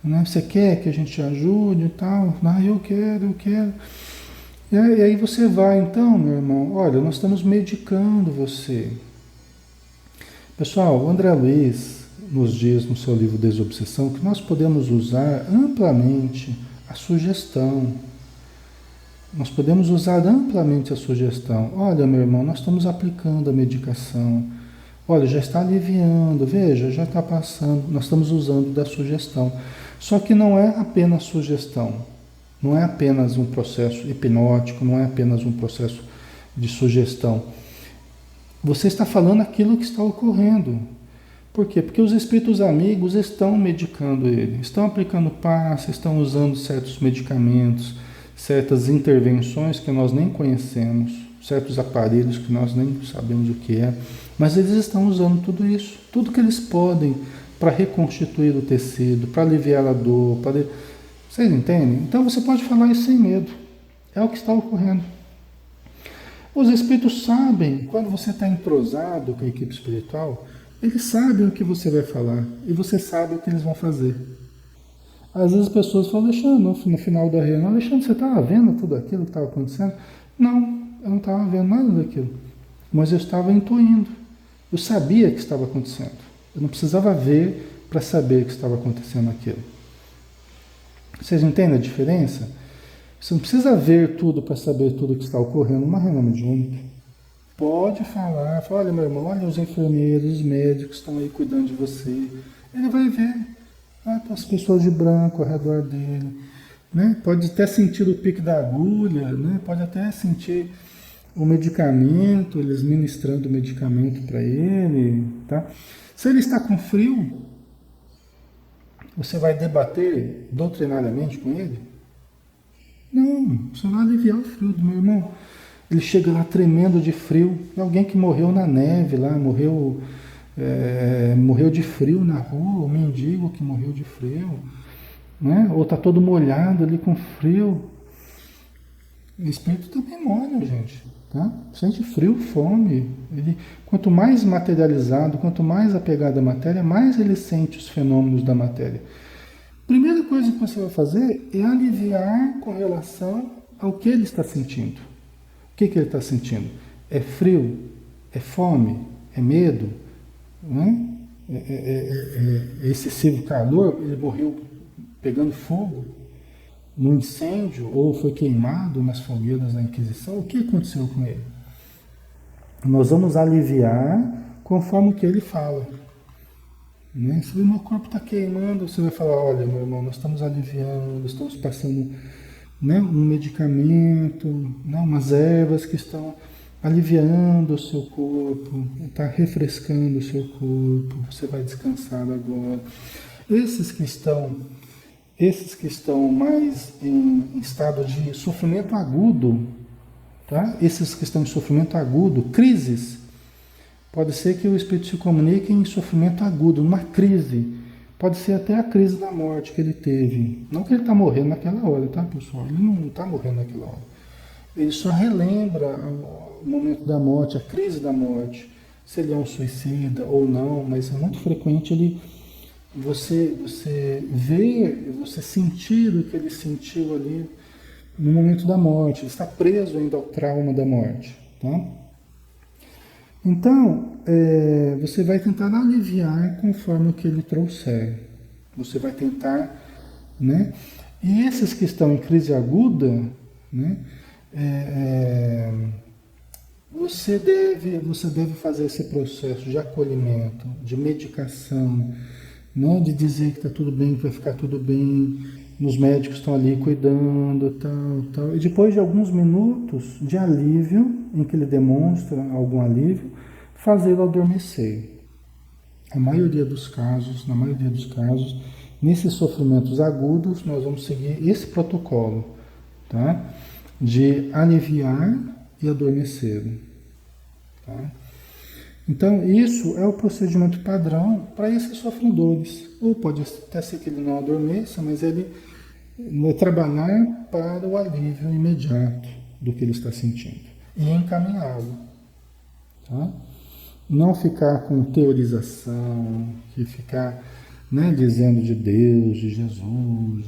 né? Você quer que a gente te ajude e tal? Eu quero. E aí você vai, então, meu irmão, olha, nós estamos medicando você. Pessoal, o André Luiz nos diz no seu livro Desobsessão que nós podemos usar amplamente a sugestão. Nós podemos usar amplamente a sugestão. Olha, meu irmão, nós estamos aplicando a medicação. Olha, já está aliviando, veja, já está passando. Nós estamos usando da sugestão. Só que não é apenas sugestão. Não é apenas um processo hipnótico, não é apenas um processo de sugestão. Você está falando aquilo que está ocorrendo. Por quê? Porque os espíritos amigos estão medicando ele, estão aplicando passe, estão usando certos medicamentos, certas intervenções que nós nem conhecemos, certos aparelhos que nós nem sabemos o que é, mas eles estão usando tudo isso, tudo que eles podem para reconstituir o tecido, para aliviar a dor, para... Vocês entendem? Então você pode falar isso sem medo, é o que está ocorrendo. Os espíritos sabem, quando você está entrosado com a equipe espiritual, eles sabem o que você vai falar e você sabe o que eles vão fazer. Às vezes as pessoas falam, Alexandre, no final da reunião, Alexandre, você estava vendo tudo aquilo que estava acontecendo? Não, eu não estava vendo nada daquilo, mas eu estava intuindo. Eu sabia que estava acontecendo. Eu não precisava ver para saber que estava acontecendo aquilo. Vocês entendem a diferença? Você não precisa ver tudo para saber tudo que está ocorrendo numa reunião mediúnica. Pode falar, fala, olha meu irmão, olha os enfermeiros, os médicos estão aí cuidando de você. Ele vai ver as pessoas de branco ao redor dele. Né? Pode até sentir o pique da agulha, né? Pode até sentir o medicamento, eles ministrando o medicamento para ele. Tá? Se ele está com frio, você vai debater doutrinariamente com ele? Não, você vai aliviar o frio do meu irmão. Ele chega lá tremendo de frio. Alguém que morreu na neve lá, morreu de frio na rua, um mendigo que morreu de frio. Né? Ou está todo molhado ali com frio. O espírito também molha, gente. Tá? Sente frio, fome. Ele, quanto mais materializado, quanto mais apegado à matéria, mais ele sente os fenômenos da matéria. Primeira coisa que você vai fazer é aliviar com relação ao que ele está sentindo. O que ele está sentindo? É frio? É fome? É medo? Né? É excessivo calor? Ele morreu pegando fogo no incêndio ou foi queimado nas fogueiras da Inquisição? O que aconteceu com ele? Nós vamos aliviar conforme o que ele fala. Né? Se o meu corpo está queimando, você vai falar, olha meu irmão, nós estamos aliviando, estamos passando, né, um medicamento, né, umas ervas que estão aliviando o seu corpo, está refrescando o seu corpo, você vai descansar agora. Esses que estão mais em estado de sofrimento agudo, tá? Esses que estão em sofrimento agudo, crises, pode ser que o espírito se comunique em sofrimento agudo, numa crise. Pode ser até a crise da morte que ele teve. Não que ele está morrendo naquela hora, tá, pessoal? Ele não está morrendo naquela hora. Ele só relembra o momento da morte, a crise da morte. Se ele é um suicida ou não, mas é muito frequente você ver, você sentir o que ele sentiu ali no momento da morte. Ele está preso ainda ao trauma da morte, tá? Então, você vai tentar aliviar conforme o que ele trouxer. Você vai tentar, né? E esses que estão em crise aguda, né? Você deve fazer esse processo de acolhimento, de medicação, né? De dizer que está tudo bem, que vai ficar tudo bem. Os médicos estão ali cuidando, tal. E depois de alguns minutos de alívio, em que ele demonstra algum alívio, fazê-lo adormecer. Na maioria dos casos, nesses sofrimentos agudos, nós vamos seguir esse protocolo, tá? De aliviar e adormecer. Tá? Então, isso é o procedimento padrão para esses sofredores. Ou pode até ser que ele não adormeça, mas ele vai trabalhar para o alívio imediato do que ele está sentindo e encaminhá-lo. Tá? Não ficar com teorização, que ficar, né, dizendo de Deus, de Jesus,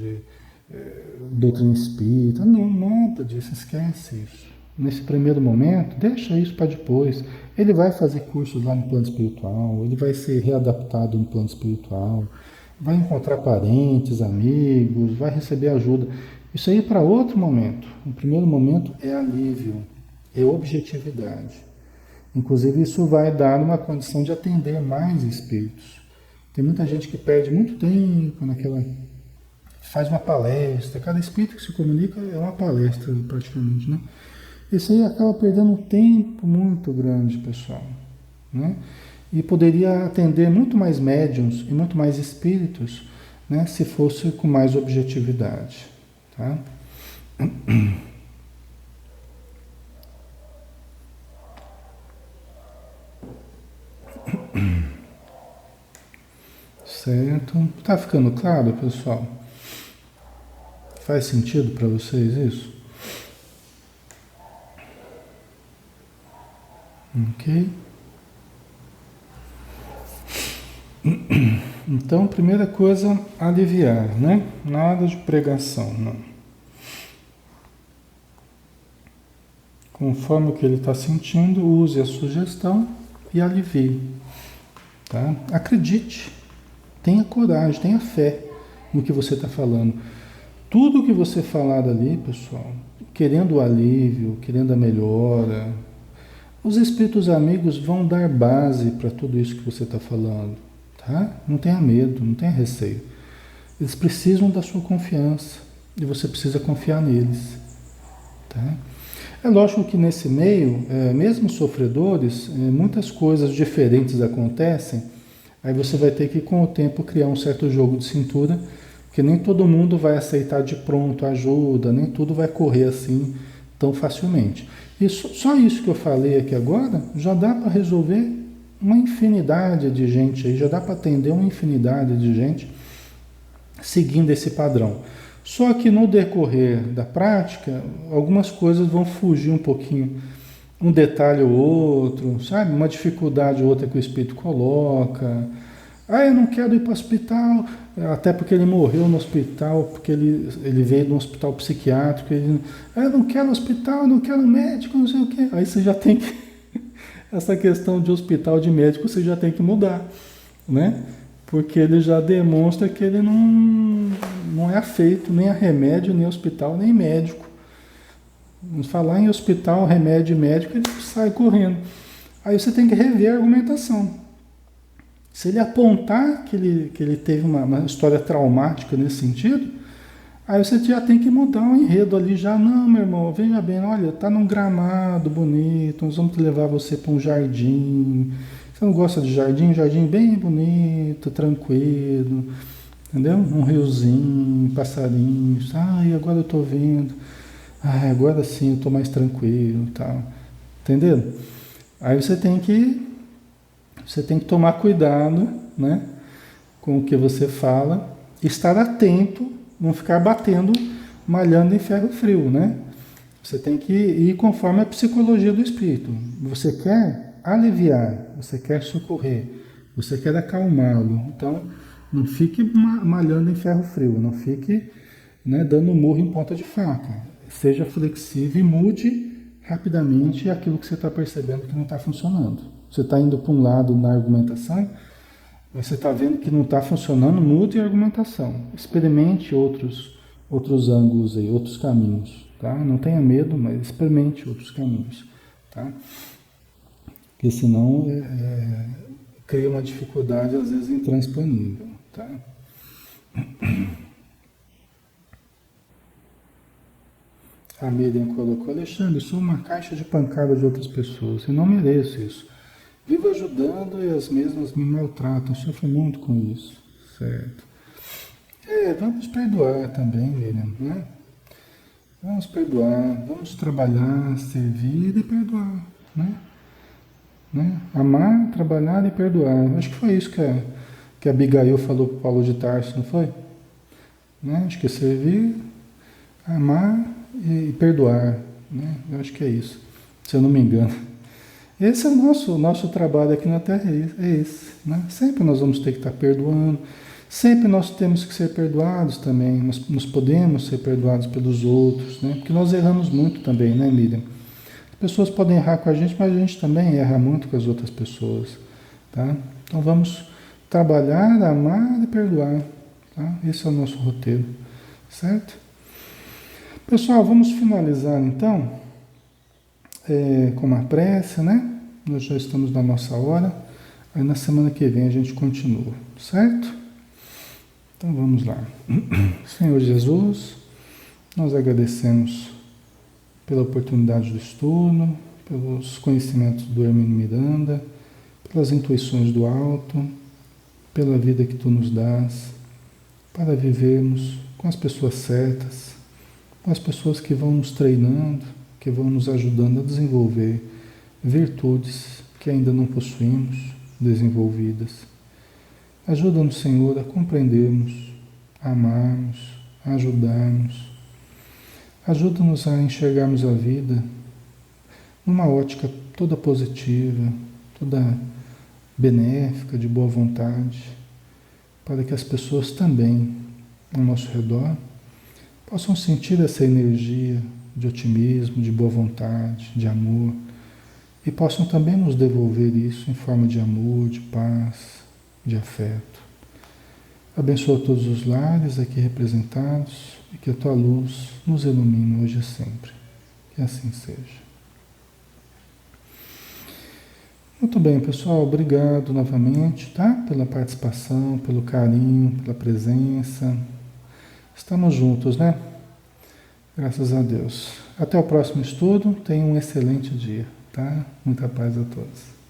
doutrina espírita, não, nada disso, esquece isso. Nesse primeiro momento, deixa isso para depois. Ele vai fazer cursos lá no plano espiritual, ele vai ser readaptado no plano espiritual, vai encontrar parentes, amigos, vai receber ajuda. Isso aí é para outro momento. O primeiro momento é alívio, é objetividade. Inclusive, isso vai dar uma condição de atender mais espíritos. Tem muita gente que perde muito tempo naquela... Faz uma palestra, cada espírito que se comunica é uma palestra praticamente, né? Isso aí acaba perdendo um tempo muito grande, pessoal, né? E poderia atender muito mais médiuns e muito mais espíritos, né, se fosse com mais objetividade, tá? Certo? Tá ficando claro, pessoal? Faz sentido para vocês isso? Ok? Então, primeira coisa, aliviar, né? Nada de pregação, não. Conforme o que ele está sentindo, use a sugestão e alivie, tá? Acredite, tenha coragem, tenha fé no que você está falando. Tudo que você falar dali, pessoal, querendo o alívio, querendo a melhora, os espíritos amigos vão dar base para tudo isso que você está falando, tá? Não tenha medo, não tenha receio. Eles precisam da sua confiança e você precisa confiar neles, tá? É lógico que nesse meio, mesmo sofredores, muitas coisas diferentes acontecem, aí você vai ter que, com o tempo, criar um certo jogo de cintura, porque nem todo mundo vai aceitar de pronto ajuda, nem tudo vai correr assim tão facilmente. E só isso que eu falei aqui agora, já dá para resolver uma infinidade de gente aí, já dá para atender uma infinidade de gente seguindo esse padrão. Só que no decorrer da prática, algumas coisas vão fugir um pouquinho, um detalhe ou outro, sabe? Uma dificuldade ou outra que o espírito coloca. Ah, eu não quero ir para o hospital, até porque ele morreu no hospital, porque ele veio de um hospital psiquiátrico. Eu não quero hospital, eu não quero médico, não sei o quê. Aí você já tem que... Essa questão de hospital, de médico, você já tem que mudar, né? Porque ele já demonstra que ele não é afeito nem a remédio, nem hospital, nem médico. Vamos falar em hospital, remédio e médico, ele sai correndo. Aí você tem que rever a argumentação. Se ele apontar que ele teve uma história traumática nesse sentido, aí você já tem que mudar o enredo ali já. Não, meu irmão, veja bem, olha, tá num gramado bonito, nós vamos levar você para um jardim. Você não gosta de jardim? Um jardim bem bonito, tranquilo, entendeu? Um riozinho, passarinhos. Ai, agora eu tô vendo. Ai, agora sim eu tô mais tranquilo, tal. Entendeu? Aí você tem que tomar cuidado, né, com o que você fala, estar atento, não ficar batendo, malhando em ferro frio, né? Você tem que ir conforme a psicologia do espírito. Você quer aliviar, você quer socorrer, você quer acalmá-lo. Então, não fique malhando em ferro frio, não fique, né, dando murro em ponta de faca. Seja flexível e mude rapidamente aquilo que você está percebendo que não está funcionando. Você está indo para um lado na argumentação, você está vendo que não está funcionando, mude a argumentação. Experimente outros ângulos aí, outros caminhos, tá? Não tenha medo, mas experimente outros caminhos, tá? Porque senão cria uma dificuldade, às vezes, intransponível, tá? A Miriam colocou: Alexandre, sou uma caixa de pancada de outras pessoas, eu não mereço isso. Vivo ajudando e as mesmas me maltratam, sofro muito com isso, certo? Vamos perdoar também, Miriam, né? Vamos perdoar, vamos trabalhar, servir e perdoar, né? Amar, trabalhar e perdoar. Acho que foi isso que a Abigail falou para Paulo de Tarso, não foi? Né? Acho que é servir, amar e perdoar, né? Eu acho que é isso, se eu não me engano. Esse é o nosso trabalho aqui na Terra, é esse, né? Sempre nós vamos ter que estar perdoando, Sempre nós temos que ser perdoados também, nós nos podemos ser perdoados pelos outros, né? Porque nós erramos muito também, né, Miriam? As pessoas podem errar com a gente, mas a gente também erra muito com as outras pessoas, tá? Então vamos trabalhar, amar e perdoar, tá? Esse é o nosso roteiro, certo? Pessoal, vamos finalizar então com uma prece, né? Nós já estamos na nossa hora, aí na semana que vem a gente continua, certo? Então vamos lá. Senhor Jesus, nós agradecemos pela oportunidade do estudo, pelos conhecimentos do Hermínio Miranda, pelas intuições do alto, pela vida que tu nos dás, para vivermos com as pessoas certas, com as pessoas que vão nos treinando, que vão nos ajudando a desenvolver virtudes que ainda não possuímos desenvolvidas. Ajuda-nos, Senhor, a compreendermos, a amarmos, a ajudarmos. Ajuda-nos a enxergarmos a vida numa ótica toda positiva, toda benéfica, de boa vontade, para que as pessoas também, ao nosso redor, possam sentir essa energia de otimismo, de boa vontade, de amor, e possam também nos devolver isso em forma de amor, de paz, de afeto. Abençoa todos os lares aqui representados e que a tua luz nos ilumine hoje e sempre. Que assim seja. Muito bem, pessoal. Obrigado novamente, tá? Pela participação, pelo carinho, pela presença. Estamos juntos, né? Graças a Deus. Até o próximo estudo. Tenha um excelente dia, tá? Muita paz a todos.